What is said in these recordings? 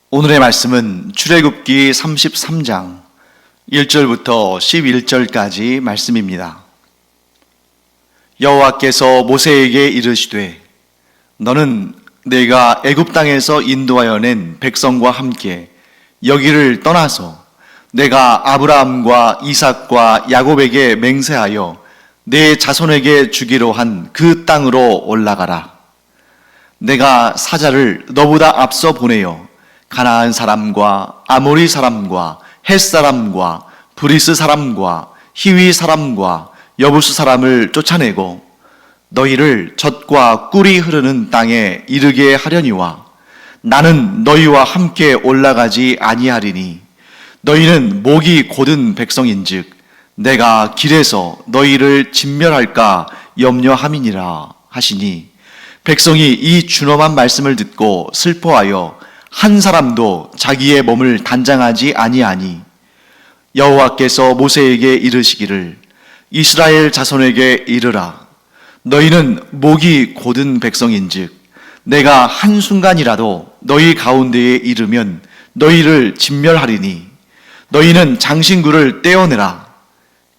오늘의 말씀은 출애굽기 33장 1절부터 11절까지 말씀입니다. 여호와께서 모세에게 이르시되 너는 내가 애굽 땅에서 인도하여 낸 백성과 함께 여기를 떠나서 내가 아브라함과 이삭과 야곱에게 맹세하여 내 자손에게 주기로 한 그 땅으로 올라가라. 내가 사자를 너보다 앞서 보내어 가나안 사람과 아모리 사람과 헷 사람과 브리스 사람과 히위 사람과 여부스 사람을 쫓아내고 너희를 젖과 꿀이 흐르는 땅에 이르게 하려니와 나는 너희와 함께 올라가지 아니하리니 너희는 목이 곧은 백성인즉 내가 길에서 너희를 진멸할까 염려함이니라 하시니 백성이 이 준엄한 말씀을 듣고 슬퍼하여 한 사람도 자기의 몸을 단장하지 아니하니 여호와께서 모세에게 이르시기를 이스라엘 자손에게 이르라. 너희는 목이 곧은 백성인즉 내가 한순간이라도 너희 가운데에 이르면 너희를 진멸하리니 너희는 장신구를 떼어내라.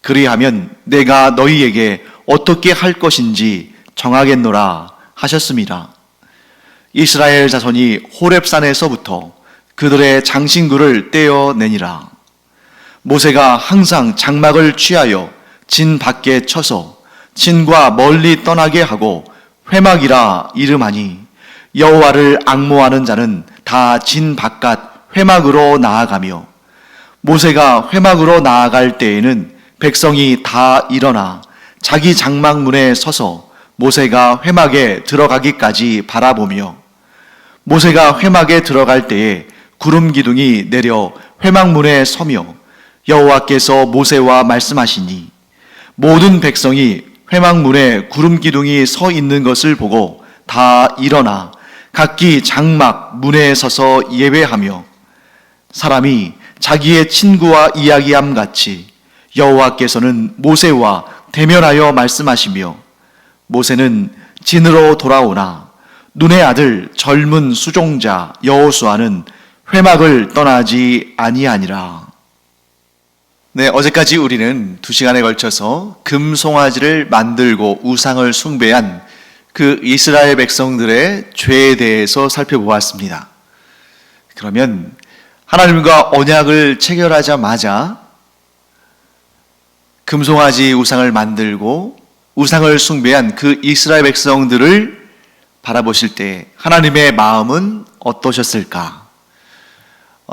그리하면 내가 너희에게 어떻게 할 것인지 정하겠노라 하셨습니다. 이스라엘 자손이 호렙산에서부터 그들의 장신구를 떼어내니라. 모세가 항상 장막을 취하여 진 밖에 쳐서 진과 멀리 떠나게 하고 회막이라 이름하니 여호와를 앙모하는 자는 다 진 바깥 회막으로 나아가며 모세가 회막으로 나아갈 때에는 백성이 다 일어나 자기 장막문에 서서 모세가 회막에 들어가기까지 바라보며 모세가 회막에 들어갈 때에 구름 기둥이 내려 회막문에 서며 여호와께서 모세와 말씀하시니 모든 백성이 회막문에 구름 기둥이 서 있는 것을 보고 다 일어나 각기 장막 문에 서서 예배하며 사람이 자기의 친구와 이야기함 같이 여호와께서는 모세와 대면하여 말씀하시며 모세는 진으로 돌아오나 눈의 아들 젊은 수종자 여호수아는 회막을 떠나지 아니하니라. 네, 어제까지 우리는 2시간에 걸쳐서 금송아지를 만들고 우상을 숭배한 그 이스라엘 백성들의 죄에 대해서 살펴보았습니다. 그러면 하나님과 언약을 체결하자마자 금송아지 우상을 만들고 우상을 숭배한 그 이스라엘 백성들을 바라보실 때 하나님의 마음은 어떠셨을까?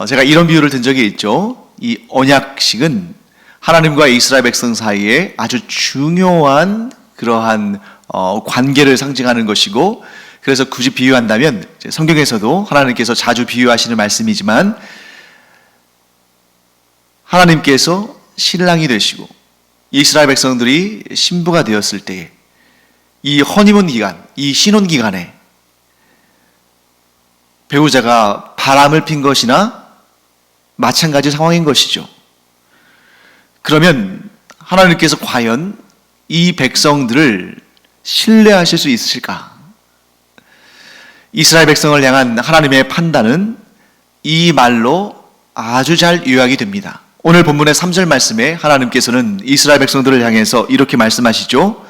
제가 이런 비유를 든 적이 있죠. 이 언약식은 하나님과 이스라엘 백성 사이에 아주 중요한 그러한 관계를 상징하는 것이고, 그래서 굳이 비유한다면 성경에서도 하나님께서 자주 비유하시는 말씀이지만 하나님께서 신랑이 되시고 이스라엘 백성들이 신부가 되었을 때 이 허니문 기간, 이 신혼 기간에 배우자가 바람을 핀 것이나 마찬가지 상황인 것이죠. 그러면 하나님께서 과연 이 백성들을 신뢰하실 수 있으실까? 이스라엘 백성을 향한 하나님의 판단은 이 말로 아주 잘 요약이 됩니다. 오늘 본문의 3절 말씀에 하나님께서는 이스라엘 백성들을 향해서 이렇게 말씀하시죠.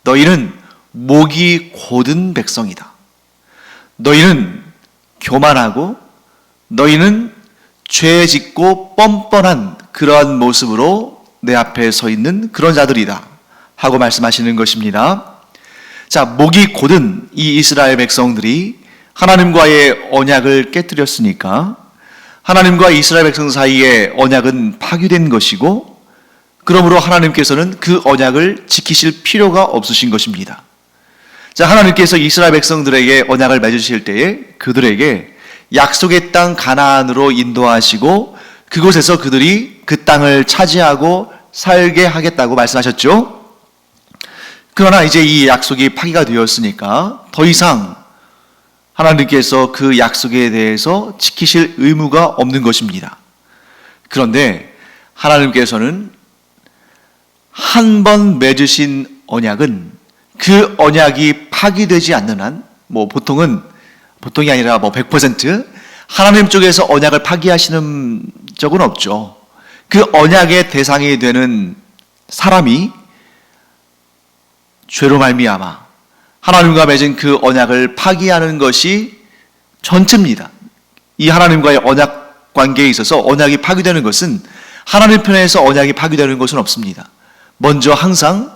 너희는 목이 곧은 백성이다. 너희는 교만하고 너희는 죄 짓고 뻔뻔한 그러한 모습으로 내 앞에 서 있는 그런 자들이다 하고 말씀하시는 것입니다. 자, 목이 곧은 이 이스라엘 백성들이 하나님과의 언약을 깨뜨렸으니까 하나님과 이스라엘 백성 사이의 언약은 파괴된 것이고, 그러므로 하나님께서는 그 언약을 지키실 필요가 없으신 것입니다. 자, 하나님께서 이스라엘 백성들에게 언약을 맺으실 때에 그들에게 약속의 땅 가나안으로 인도하시고 그곳에서 그들이 그 땅을 차지하고 살게 하겠다고 말씀하셨죠. 그러나 이제 이 약속이 파기가 되었으니까 더 이상 하나님께서 그 약속에 대해서 지키실 의무가 없는 것입니다. 그런데 하나님께서는 한 번 맺으신 언약은 그 언약이 파기되지 않는 한, 보통이 아니라 100% 하나님 쪽에서 언약을 파기하시는 적은 없죠. 그 언약의 대상이 되는 사람이 죄로 말미암아 하나님과 맺은 그 언약을 파기하는 것이 전체입니다. 이 하나님과의 언약 관계에 있어서 언약이 파기되는 것은 하나님 편에서 언약이 파기되는 것은 없습니다. 먼저 항상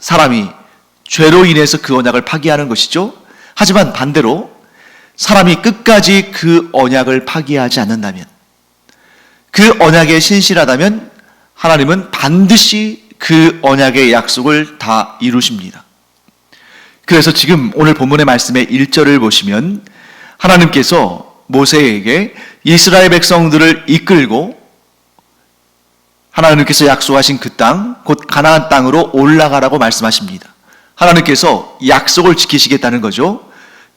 사람이 죄로 인해서 그 언약을 파기하는 것이죠. 하지만 반대로 사람이 끝까지 그 언약을 파기하지 않는다면, 그 언약에 신실하다면 하나님은 반드시 그 언약의 약속을 다 이루십니다. 그래서 지금 오늘 본문의 말씀의 1절을 보시면 하나님께서 모세에게 이스라엘 백성들을 이끌고 하나님께서 약속하신 그 땅, 곧 가나안 땅으로 올라가라고 말씀하십니다. 하나님께서 약속을 지키시겠다는 거죠.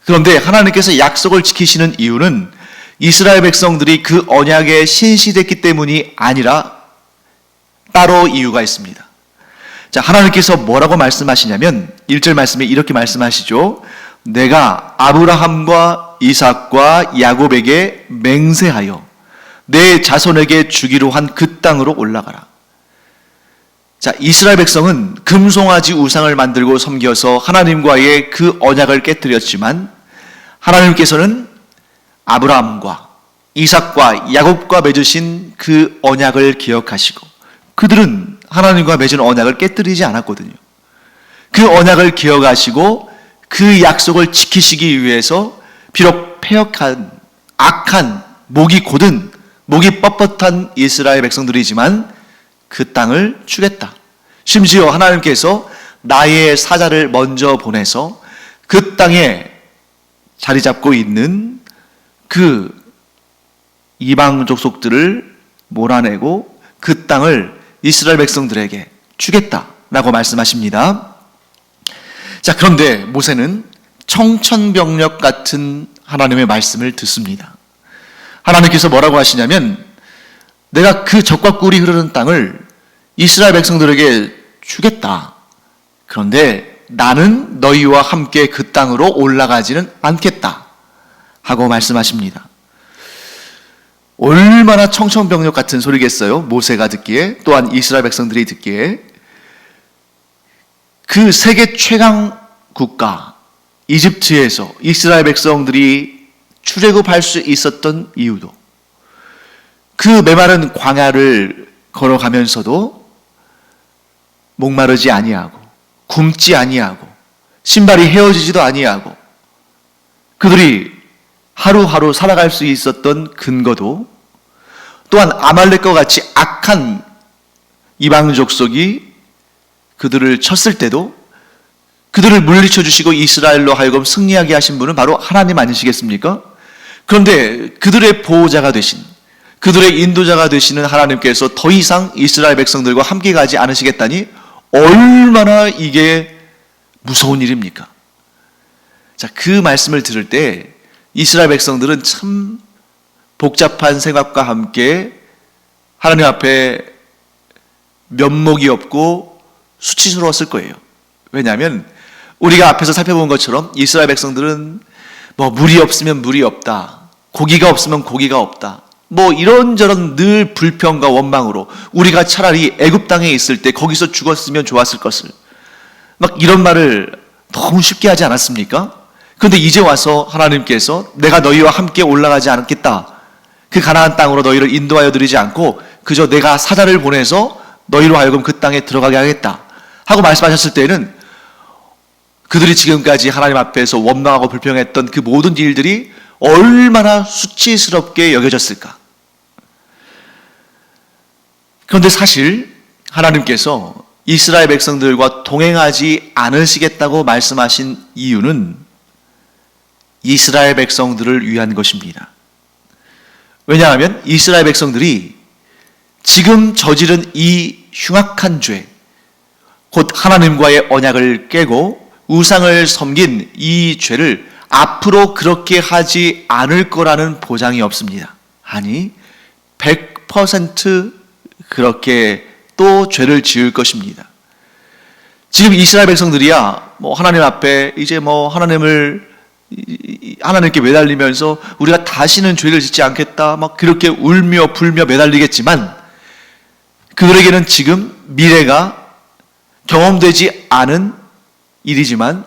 그런데 하나님께서 약속을 지키시는 이유는 이스라엘 백성들이 그 언약에 신실했기 때문이 아니라 따로 이유가 있습니다. 자, 하나님께서 뭐라고 말씀하시냐면 1절 말씀에 이렇게 말씀하시죠. 내가 아브라함과 이삭과 야곱에게 맹세하여 내 자손에게 주기로 한 그 땅으로 올라가라. 자, 이스라엘 백성은 금송아지 우상을 만들고 섬겨서 하나님과의 그 언약을 깨뜨렸지만 하나님께서는 아브라함과 이삭과 야곱과 맺으신 그 언약을 기억하시고 그들은 하나님과 맺은 언약을 깨뜨리지 않았거든요. 그 언약을 기억하시고 그 약속을 지키시기 위해서 비록 패역한 악한 목이 곧은 목이 뻣뻣한 이스라엘 백성들이지만 그 땅을 주겠다. 심지어 하나님께서 나의 사자를 먼저 보내서 그 땅에 자리 잡고 있는 그 이방 족속들을 몰아내고 그 땅을 이스라엘 백성들에게 주겠다라고 말씀하십니다. 자, 그런데 모세는 청천벽력 같은 하나님의 말씀을 듣습니다. 하나님께서 뭐라고 하시냐면 내가 그 젖과 꿀이 흐르는 땅을 이스라엘 백성들에게 주겠다. 그런데 나는 너희와 함께 그 땅으로 올라가지는 않겠다 하고 말씀하십니다. 얼마나 청천벽력 같은 소리겠어요? 모세가 듣기에, 또한 이스라엘 백성들이 듣기에. 그 세계 최강 국가 이집트에서 이스라엘 백성들이 출애굽할 수 있었던 이유도, 그 메마른 광야를 걸어가면서도 목마르지 아니하고 굶지 아니하고 신발이 헤어지지도 아니하고 그들이 하루하루 살아갈 수 있었던 근거도, 또한 아말렉과 같이 악한 이방 족속이 그들을 쳤을 때도 그들을 물리쳐 주시고 이스라엘로 하여금 승리하게 하신 분은 바로 하나님 아니시겠습니까? 그런데 그들의 보호자가 되신, 그들의 인도자가 되시는 하나님께서 더 이상 이스라엘 백성들과 함께 가지 않으시겠다니 얼마나 이게 무서운 일입니까? 자, 그 말씀을 들을 때 이스라엘 백성들은 참 복잡한 생각과 함께 하나님 앞에 면목이 없고 수치스러웠을 거예요. 왜냐하면 우리가 앞에서 살펴본 것처럼 이스라엘 백성들은 뭐 물이 없으면 물이 없다, 고기가 없으면 고기가 없다, 뭐 이런저런 늘 불평과 원망으로 우리가 차라리 애굽 땅에 있을 때 거기서 죽었으면 좋았을 것을 막 이런 말을 너무 쉽게 하지 않았습니까? 그런데 이제 와서 하나님께서 내가 너희와 함께 올라가지 않겠다, 그 가나안 땅으로 너희를 인도하여 드리지 않고 그저 내가 사자를 보내서 너희로 하여금 그 땅에 들어가게 하겠다 하고 말씀하셨을 때에는 그들이 지금까지 하나님 앞에서 원망하고 불평했던 그 모든 일들이 얼마나 수치스럽게 여겨졌을까. 그런데 사실 하나님께서 이스라엘 백성들과 동행하지 않으시겠다고 말씀하신 이유는 이스라엘 백성들을 위한 것입니다. 왜냐하면 이스라엘 백성들이 지금 저지른 이 흉악한 죄, 곧 하나님과의 언약을 깨고 우상을 섬긴 이 죄를 앞으로 그렇게 하지 않을 거라는 보장이 없습니다. 아니, 100% 그렇게 또 죄를 지을 것입니다. 지금 이스라엘 백성들이야 뭐 하나님 앞에 이제 뭐 하나님을 하나님께 매달리면서 우리가 다시는 죄를 짓지 않겠다 막 그렇게 울며 불며 매달리겠지만, 그들에게는 지금 미래가 경험되지 않은 일이지만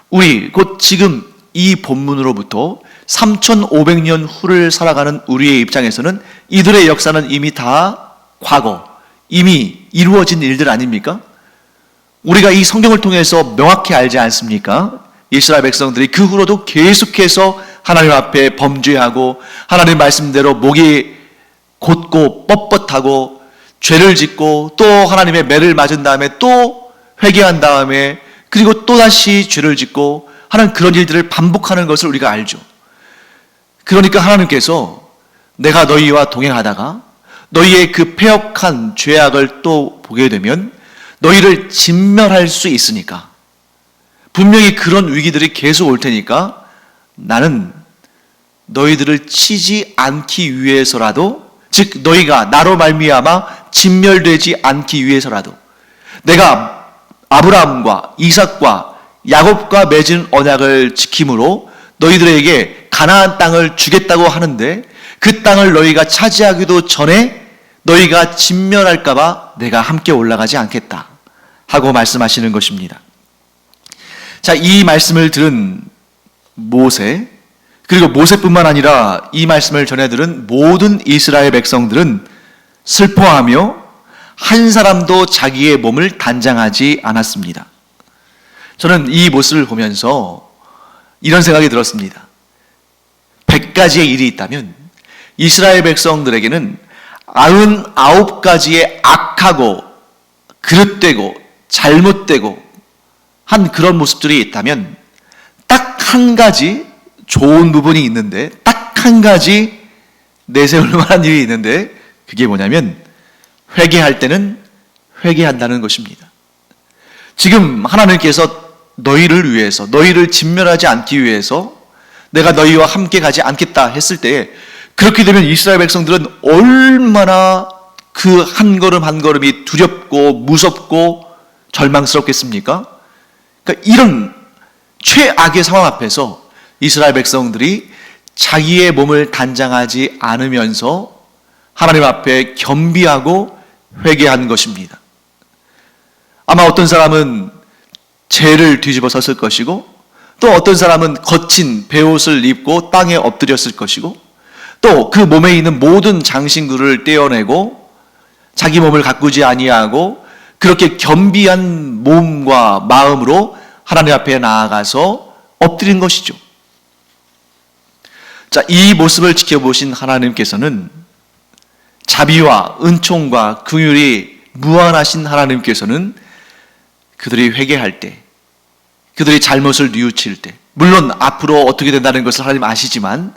우리 곧 지금 이 본문으로부터 3500년 후를 살아가는 우리의 입장에서는 이들의 역사는 이미 다 과거, 이미 이루어진 일들 아닙니까? 우리가 이 성경을 통해서 명확히 알지 않습니까? 이스라엘 백성들이 그 후로도 계속해서 하나님 앞에 범죄하고 하나님 말씀대로 목이 곧고 뻣뻣하고 죄를 짓고 또 하나님의 매를 맞은 다음에 또 회개한 다음에 그리고 또다시 죄를 짓고 하는 그런 일들을 반복하는 것을 우리가 알죠. 그러니까 하나님께서 내가 너희와 동행하다가 너희의 그 패역한 죄악을 또 보게 되면 너희를 진멸할 수 있으니까, 분명히 그런 위기들이 계속 올 테니까 나는 너희들을 치지 않기 위해서라도, 즉 너희가 나로 말미암아 진멸되지 않기 위해서라도 내가 아브라함과 이삭과 야곱과 맺은 언약을 지킴으로 너희들에게 가나안 땅을 주겠다고 하는데 그 땅을 너희가 차지하기도 전에 너희가 진멸할까 봐 내가 함께 올라가지 않겠다 하고 말씀하시는 것입니다. 자, 이 말씀을 들은 모세, 그리고 모세뿐만 아니라 이 말씀을 전해 들은 모든 이스라엘 백성들은 슬퍼하며 한 사람도 자기의 몸을 단장하지 않았습니다. 저는 이 모습을 보면서 이런 생각이 들었습니다. 100가지의 일이 있다면 이스라엘 백성들에게는 99가지의 악하고 그릇되고 잘못되고 한 그런 모습들이 있다면 딱 한 가지 좋은 부분이 있는데, 딱 한 가지 내세울 만한 일이 있는데, 그게 뭐냐면 회개할 때는 회개한다는 것입니다. 지금 하나님께서 너희를 위해서, 너희를 진멸하지 않기 위해서 내가 너희와 함께 가지 않겠다 했을 때, 그렇게 되면 이스라엘 백성들은 얼마나 그 한 걸음 한 걸음이 두렵고 무섭고 절망스럽겠습니까? 그러니까 이런 최악의 상황 앞에서 이스라엘 백성들이 자기의 몸을 단장하지 않으면서 하나님 앞에 겸비하고 회개한 것입니다. 아마 어떤 사람은 죄를 뒤집어 섰을 것이고, 또 어떤 사람은 거친 베옷을 입고 땅에 엎드렸을 것이고, 또 그 몸에 있는 모든 장신구를 떼어내고 자기 몸을 가꾸지 아니하고 그렇게 겸비한 몸과 마음으로 하나님 앞에 나아가서 엎드린 것이죠. 자, 이 모습을 지켜보신 하나님께서는, 자비와 은총과 긍휼이 무한하신 하나님께서는 그들이 회개할 때, 그들이 잘못을 뉘우칠 때, 물론 앞으로 어떻게 된다는 것을 하나님 아시지만,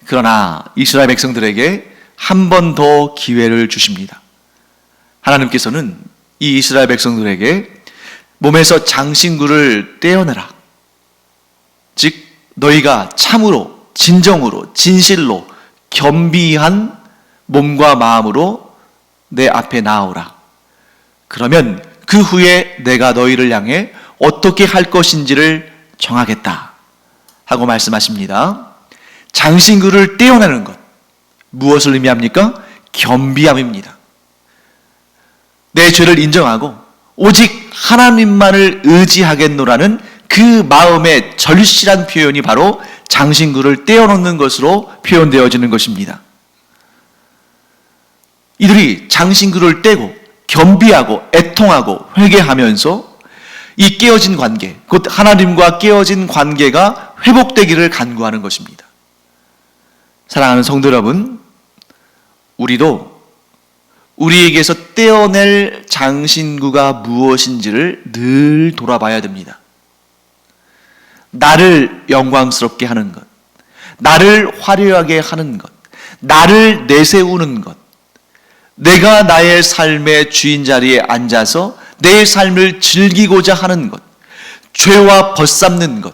그러나 이스라엘 백성들에게 한 번 더 기회를 주십니다. 하나님께서는 이 이스라엘 백성들에게 몸에서 장신구를 떼어내라, 즉 너희가 참으로 진정으로 진실로 겸비한 몸과 마음으로 내 앞에 나오라. 그러면 그 후에 내가 너희를 향해 어떻게 할 것인지를 정하겠다 하고 말씀하십니다. 장신구를 떼어내는 것, 무엇을 의미합니까? 겸비함입니다. 내 죄를 인정하고 오직 하나님만을 의지하겠노라는 그 마음의 절실한 표현이 바로 장신구를 떼어놓는 것으로 표현되어지는 것입니다. 이들이 장신구를 떼고 겸비하고 애통하고 회개하면서 이 깨어진 관계, 곧 하나님과 깨어진 관계가 회복되기를 간구하는 것입니다. 사랑하는 성도 여러분, 우리도 우리에게서 떼어낼 장신구가 무엇인지를 늘 돌아봐야 됩니다. 나를 영광스럽게 하는 것, 나를 화려하게 하는 것, 나를 내세우는 것, 내가 나의 삶의 주인 자리에 앉아서 내 삶을 즐기고자 하는 것, 죄와 벗삼는 것,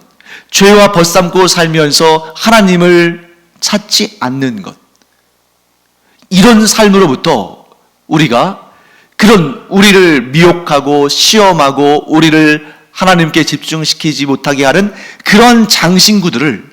죄와 벗삼고 살면서 하나님을 찾지 않는 것, 이런 삶으로부터 우리가 그런 우리를 미혹하고 시험하고 우리를 하나님께 집중시키지 못하게 하는 그런 장신구들을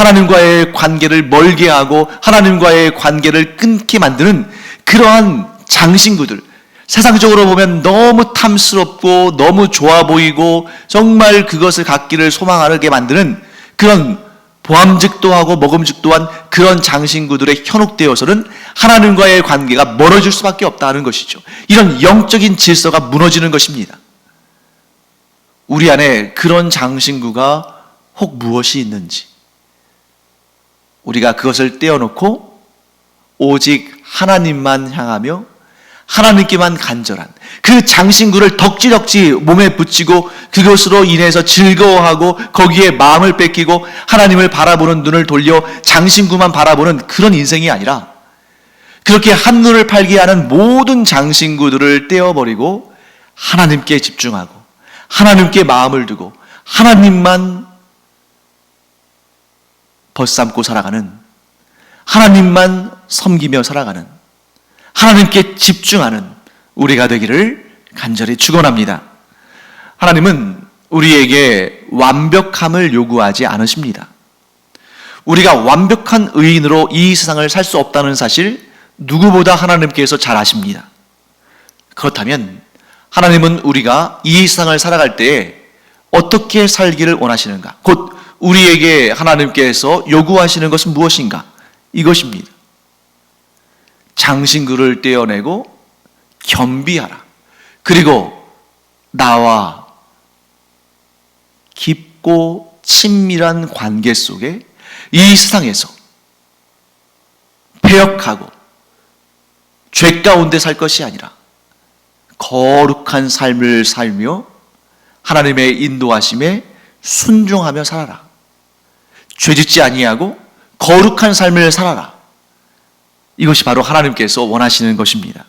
하나님과의 관계를 멀게 하고 하나님과의 관계를 끊게 만드는 그러한 장신구들, 세상적으로 보면 너무 탐스럽고 너무 좋아 보이고 정말 그것을 갖기를 소망하게 만드는 그런 보암직도 하고 먹음직도 한 그런 장신구들에 현혹되어서는 하나님과의 관계가 멀어질 수밖에 없다는 것이죠. 이런 영적인 질서가 무너지는 것입니다. 우리 안에 그런 장신구가 혹 무엇이 있는지, 우리가 그것을 떼어놓고 오직 하나님만 향하며 하나님께만 간절한 그 장신구를 덕지덕지 몸에 붙이고 그것으로 인해서 즐거워하고 거기에 마음을 뺏기고 하나님을 바라보는 눈을 돌려 장신구만 바라보는 그런 인생이 아니라, 그렇게 한눈을 팔게 하는 모든 장신구들을 떼어버리고 하나님께 집중하고 하나님께 마음을 두고 하나님만 벗삼고 살아가는, 하나님만 섬기며 살아가는, 하나님께 집중하는 우리가 되기를 간절히 축원합니다. 하나님은 우리에게 완벽함을 요구하지 않으십니다. 우리가 완벽한 의인으로 이 세상을 살 수 없다는 사실 누구보다 하나님께서 잘 아십니다. 그렇다면 하나님은 우리가 이 세상을 살아갈 때에 어떻게 살기를 원하시는가? 곧 우리에게 하나님께서 요구하시는 것은 무엇인가? 이것입니다. 장신구를 떼어내고 겸비하라. 그리고 나와 깊고 친밀한 관계 속에 이 세상에서 패역하고 죄 가운데 살 것이 아니라 거룩한 삶을 살며 하나님의 인도하심에 순종하며 살아라. 죄짓지 아니하고 거룩한 삶을 살아라. 이것이 바로 하나님께서 원하시는 것입니다.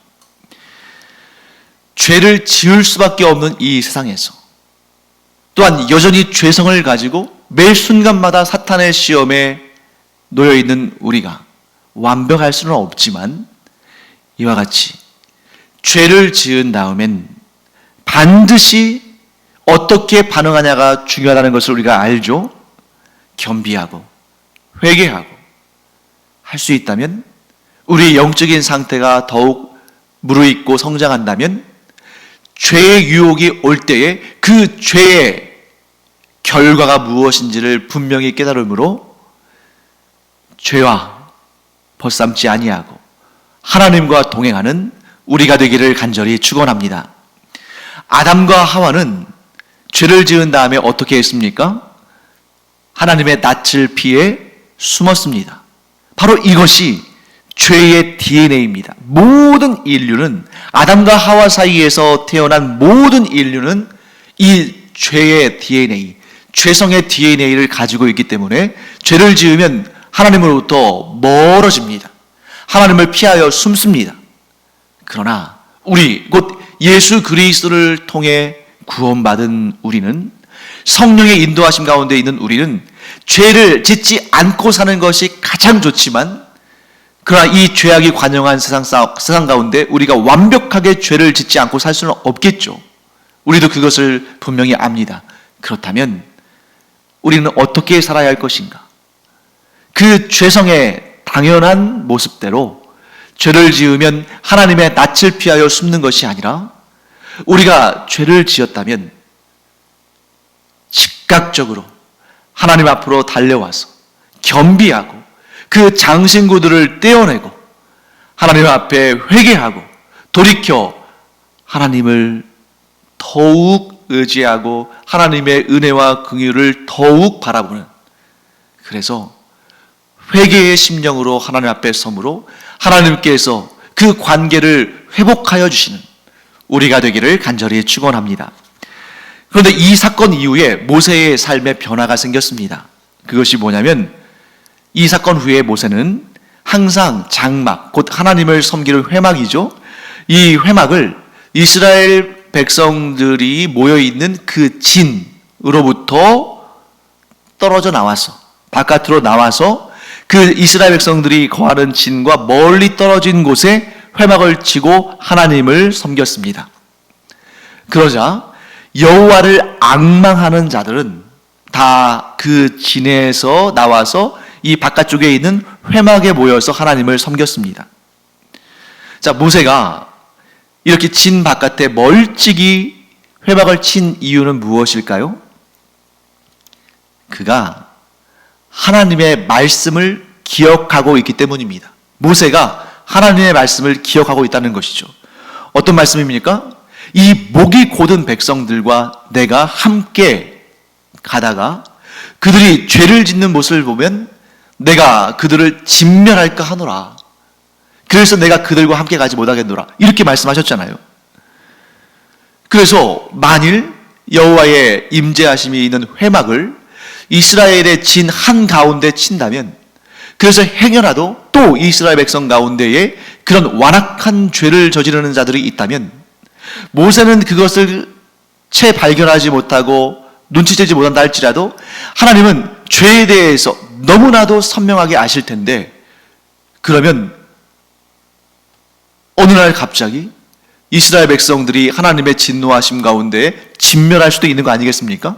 죄를 지을 수밖에 없는 이 세상에서, 또한 여전히 죄성을 가지고 매 순간마다 사탄의 시험에 놓여있는 우리가 완벽할 수는 없지만, 이와 같이 죄를 지은 다음엔 반드시 어떻게 반응하냐가 중요하다는 것을 우리가 알죠. 겸비하고 회개하고 할 수 있다면, 우리의 영적인 상태가 더욱 무르익고 성장한다면 죄의 유혹이 올 때에 그 죄의 결과가 무엇인지를 분명히 깨달음으로 죄와 벗삼지 아니하고 하나님과 동행하는 우리가 되기를 간절히 축원합니다. 아담과 하와는 죄를 지은 다음에 어떻게 했습니까? 하나님의 낯을 피해 숨었습니다. 바로 이것이 죄의 DNA입니다. 모든 인류는, 아담과 하와 사이에서 태어난 모든 인류는 이 죄의 DNA, 죄성의 DNA를 가지고 있기 때문에 죄를 지으면 하나님으로부터 멀어집니다. 하나님을 피하여 숨습니다. 그러나 우리, 곧 예수 그리스도를 통해 구원받은 우리는, 성령의 인도하심 가운데 있는 우리는 죄를 짓지 않고 사는 것이 가장 좋지만, 그러나 이 죄악이 관영한 세상 가운데 우리가 완벽하게 죄를 짓지 않고 살 수는 없겠죠. 우리도 그것을 분명히 압니다. 그렇다면 우리는 어떻게 살아야 할 것인가? 그 죄성의 당연한 모습대로 죄를 지으면 하나님의 낯을 피하여 숨는 것이 아니라, 우리가 죄를 지었다면 즉각적으로 하나님 앞으로 달려와서 겸비하고 그 장신구들을 떼어내고 하나님 앞에 회개하고 돌이켜 하나님을 더욱 의지하고 하나님의 은혜와 긍휼을 더욱 바라보는, 그래서 회개의 심령으로 하나님 앞에 섬으로 하나님께서 그 관계를 회복하여 주시는 우리가 되기를 간절히 축원합니다. 그런데 이 사건 이후에 모세의 삶에 변화가 생겼습니다. 그것이 뭐냐면, 이 사건 후에 모세는 항상 장막, 곧 하나님을 섬기는 회막이죠. 이 회막을 이스라엘 백성들이 모여있는 그 진으로부터 떨어져 나와서, 바깥으로 나와서 그 이스라엘 백성들이 거하는 진과 멀리 떨어진 곳에 회막을 치고 하나님을 섬겼습니다. 그러자 여호와를 앙망하는 자들은 다 그 진에서 나와서 이 바깥쪽에 있는 회막에 모여서 하나님을 섬겼습니다. 자, 모세가 이렇게 진 바깥에 멀찍이 회막을 친 이유는 무엇일까요? 그가 하나님의 말씀을 기억하고 있기 때문입니다. 모세가 하나님의 말씀을 기억하고 있다는 것이죠. 어떤 말씀입니까? 이 목이 곧은 백성들과 내가 함께 가다가 그들이 죄를 짓는 모습을 보면 내가 그들을 진멸할까 하노라. 그래서 내가 그들과 함께 가지 못하겠노라. 이렇게 말씀하셨잖아요. 그래서 만일 여호와의 임재하심이 있는 회막을 이스라엘의 진 한가운데 친다면, 그래서 행여라도 또 이스라엘 백성 가운데에 그런 완악한 죄를 저지르는 자들이 있다면 모세는 그것을 채 발견하지 못하고 눈치채지 못한다 할지라도 하나님은 죄에 대해서 너무나도 선명하게 아실 텐데, 그러면 어느 날 갑자기 이스라엘 백성들이 하나님의 진노하심 가운데 진멸할 수도 있는 거 아니겠습니까?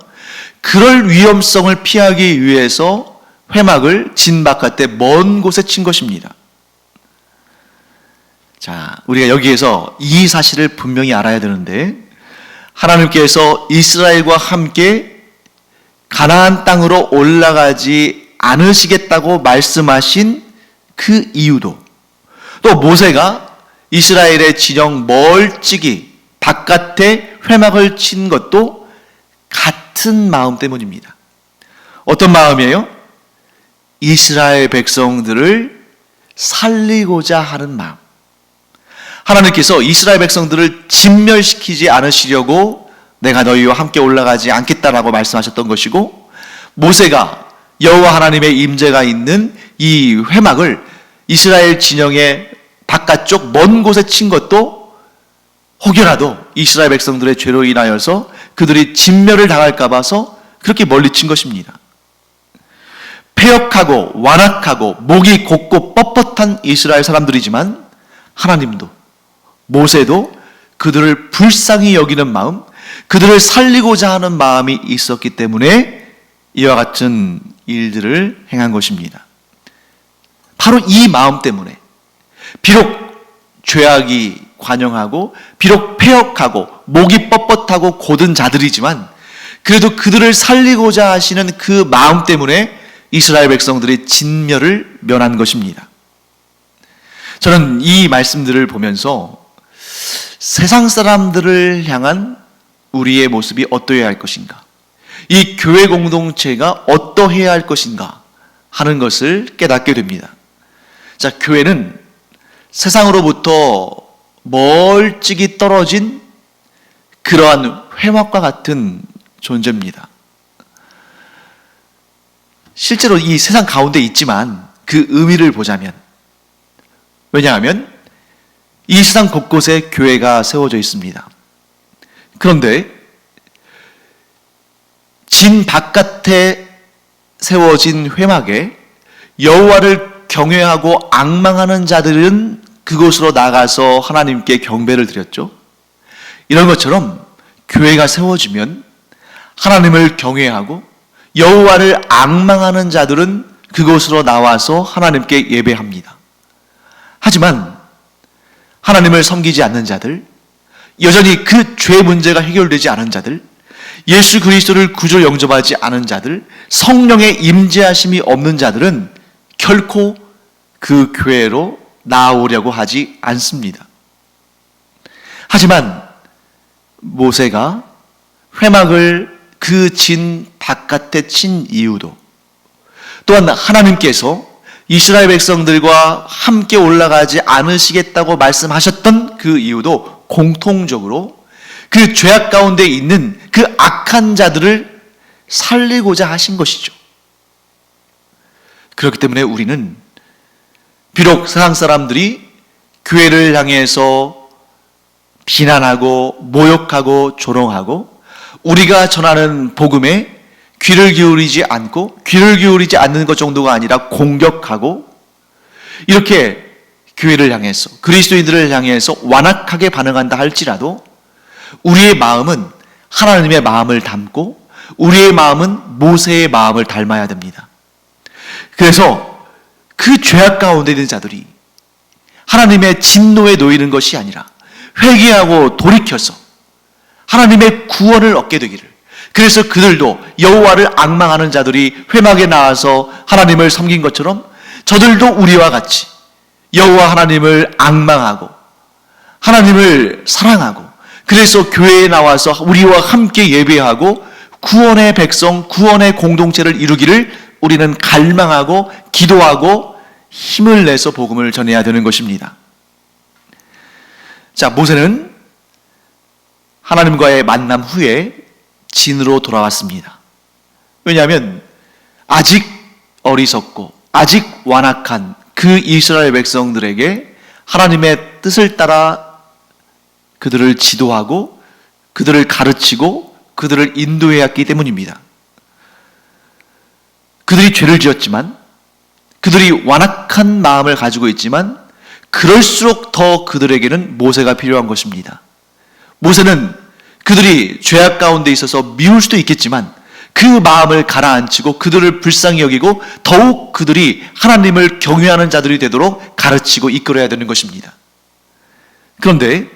그럴 위험성을 피하기 위해서 회막을 진 바깥에 먼 곳에 친 것입니다. 자, 우리가 여기에서 이 사실을 분명히 알아야 되는데, 하나님께서 이스라엘과 함께 가나안 땅으로 올라가지 않으시겠다고 말씀하신 그 이유도, 또 모세가 이스라엘의 진영 멀찍이 바깥에 회막을 친 것도 같은 마음 때문입니다. 어떤 마음이에요? 이스라엘 백성들을 살리고자 하는 마음. 하나님께서 이스라엘 백성들을 진멸시키지 않으시려고 내가 너희와 함께 올라가지 않겠다라고 말씀하셨던 것이고, 모세가 여호와 하나님의 임재가 있는 이 회막을 이스라엘 진영의 바깥쪽 먼 곳에 친 것도 혹여라도 이스라엘 백성들의 죄로 인하여서 그들이 진멸을 당할까 봐서 그렇게 멀리 친 것입니다. 패역하고 완악하고 목이 곧고 뻣뻣한 이스라엘 사람들이지만 하나님도 모세도 그들을 불쌍히 여기는 마음, 그들을 살리고자 하는 마음이 있었기 때문에 이와 같은 일들을 행한 것입니다. 바로 이 마음 때문에 비록 죄악이 관영하고 비록 패역하고 목이 뻣뻣하고 곧은 자들이지만 그래도 그들을 살리고자 하시는 그 마음 때문에 이스라엘 백성들이 진멸을 면한 것입니다. 저는 이 말씀들을 보면서 세상 사람들을 향한 우리의 모습이 어떠해야 할 것인가, 이 교회 공동체가 어떠해야 할 것인가 하는 것을 깨닫게 됩니다. 자, 교회는 세상으로부터 멀찍이 떨어진 그러한 회막과 같은 존재입니다. 실제로 이 세상 가운데 있지만 그 의미를 보자면, 왜냐하면 이 세상 곳곳에 교회가 세워져 있습니다. 그런데 진 바깥에 세워진 회막에 여호와를 경외하고 앙망하는 자들은 그곳으로 나가서 하나님께 경배를 드렸죠. 이런 것처럼 교회가 세워지면 하나님을 경외하고 여호와를 앙망하는 자들은 그곳으로 나와서 하나님께 예배합니다. 하지만 하나님을 섬기지 않는 자들, 여전히 그 죄 문제가 해결되지 않은 자들, 예수 그리스도를 구주 영접하지 않은 자들, 성령의 임재하심이 없는 자들은 결코 그 교회로 나오려고 하지 않습니다. 하지만 모세가 회막을 그 진 바깥에 친 이유도, 또한 하나님께서 이스라엘 백성들과 함께 올라가지 않으시겠다고 말씀하셨던 그 이유도 공통적으로 그 죄악 가운데 있는 그 악한 자들을 살리고자 하신 것이죠. 그렇기 때문에 우리는 비록 세상 사람들이 교회를 향해서 비난하고 모욕하고 조롱하고 우리가 전하는 복음에 귀를 기울이지 않고, 귀를 기울이지 않는 것 정도가 아니라 공격하고, 이렇게 교회를 향해서, 그리스도인들을 향해서 완악하게 반응한다 할지라도 우리의 마음은 하나님의 마음을 담고 우리의 마음은 모세의 마음을 닮아야 됩니다. 그래서 그 죄악 가운데 있는 자들이 하나님의 진노에 놓이는 것이 아니라 회개하고 돌이켜서 하나님의 구원을 얻게 되기를, 그래서 그들도 여호와를 앙망하는 자들이 회막에 나와서 하나님을 섬긴 것처럼 저들도 우리와 같이 여호와 하나님을 앙망하고 하나님을 사랑하고, 그래서 교회에 나와서 우리와 함께 예배하고 구원의 백성, 구원의 공동체를 이루기를 우리는 갈망하고 기도하고 힘을 내서 복음을 전해야 되는 것입니다. 자, 모세는 하나님과의 만남 후에 진으로 돌아왔습니다. 왜냐하면 아직 어리석고 아직 완악한 그 이스라엘 백성들에게 하나님의 뜻을 따라 그들을 지도하고 그들을 가르치고 그들을 인도해야 했기 때문입니다. 그들이 죄를 지었지만, 그들이 완악한 마음을 가지고 있지만 그럴수록 더 그들에게는 모세가 필요한 것입니다. 모세는 그들이 죄악 가운데 있어서 미울 수도 있겠지만 그 마음을 가라앉히고 그들을 불쌍히 여기고 더욱 그들이 하나님을 경외하는 자들이 되도록 가르치고 이끌어야 되는 것입니다. 그런데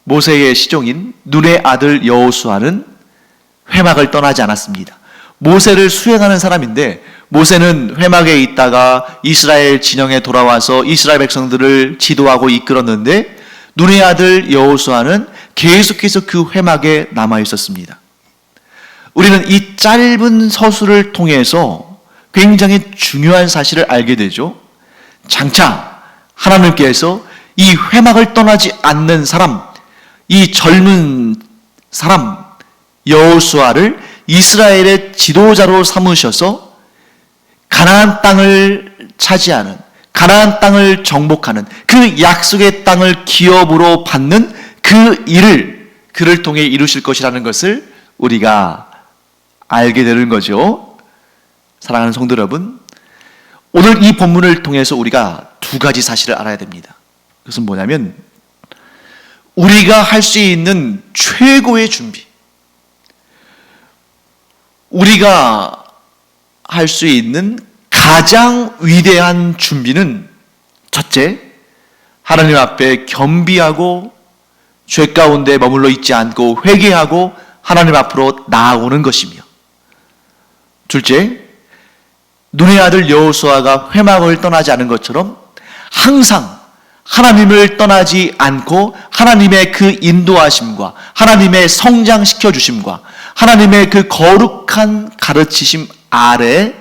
모세의 시종인 눈의 아들 여호수아는 회막을 떠나지 않았습니다. 모세를 수행하는 사람인데 모세는 회막에 있다가 이스라엘 진영에 돌아와서 이스라엘 백성들을 지도하고 이끌었는데 눈의 아들 여호수아는 계속해서 그 회막에 남아 있었습니다. 우리는 이 짧은 서술을 통해서 굉장히 중요한 사실을 알게 되죠. 장차 하나님께서 이 회막을 떠나지 않는 사람, 이 젊은 사람 여호수아를 이스라엘의 지도자로 삼으셔서 가나안 땅을 차지하는, 가나안 땅을 정복하는 그 약속의 땅을 기업으로 받는 그 일을 그를 통해 이루실 것이라는 것을 우리가 알게 되는 거죠. 사랑하는 성도 여러분, 오늘 이 본문을 통해서 우리가 두 가지 사실을 알아야 됩니다. 그것은 뭐냐면 우리가 할 수 있는 최고의 준비, 우리가 할 수 있는 가장 위대한 준비는 첫째, 하나님 앞에 겸비하고 죄 가운데 머물러 있지 않고 회개하고 하나님 앞으로 나아오는 것이며, 둘째, 눈의 아들 여호수아가 회막을 떠나지 않은 것처럼 항상 하나님을 떠나지 않고 하나님의 그 인도하심과 하나님의 성장시켜 주심과 하나님의 그 거룩한 가르치심 아래,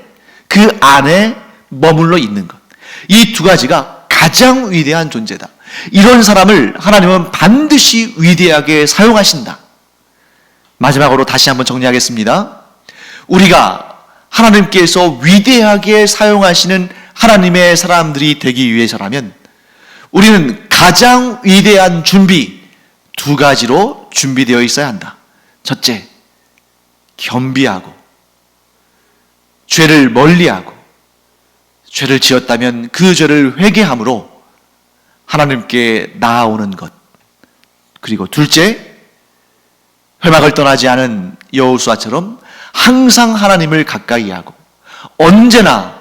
그 안에 머물러 있는 것, 이 두 가지가 가장 위대한 존재다. 이런 사람을 하나님은 반드시 위대하게 사용하신다. 마지막으로 다시 한번 정리하겠습니다. 우리가 하나님께서 위대하게 사용하시는 하나님의 사람들이 되기 위해서라면 우리는 가장 위대한 준비 두 가지로 준비되어 있어야 한다. 첫째, 겸비하고 죄를 멀리하고 죄를 지었다면 그 죄를 회개함으로 하나님께 나아오는 것. 그리고 둘째, 회막을 떠나지 않은 여호수아처럼 항상 하나님을 가까이 하고 언제나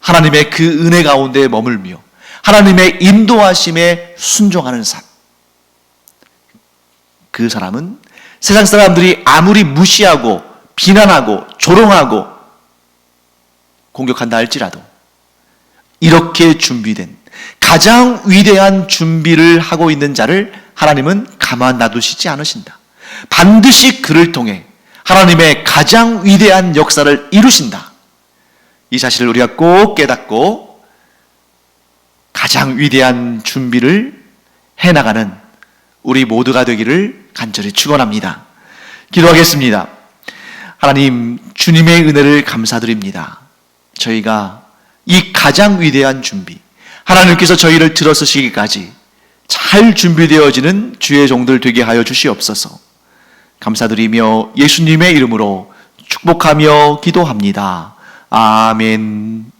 하나님의 그 은혜 가운데 머물며 하나님의 인도하심에 순종하는 삶. 그 사람은 세상 사람들이 아무리 무시하고 비난하고 조롱하고 공격한다 할지라도 이렇게 준비된 가장 위대한 준비를 하고 있는 자를 하나님은 가만 놔두시지 않으신다. 반드시 그를 통해 하나님의 가장 위대한 역사를 이루신다. 이 사실을 우리가 꼭 깨닫고 가장 위대한 준비를 해나가는 우리 모두가 되기를 간절히 축원합니다. 기도하겠습니다. 하나님, 주님의 은혜를 감사드립니다. 저희가 이 가장 위대한 준비, 하나님께서 저희를 들어서시기까지 잘 준비되어지는 주의 종들 되게 하여 주시옵소서. 감사드리며 예수님의 이름으로 축복하며 기도합니다. 아멘.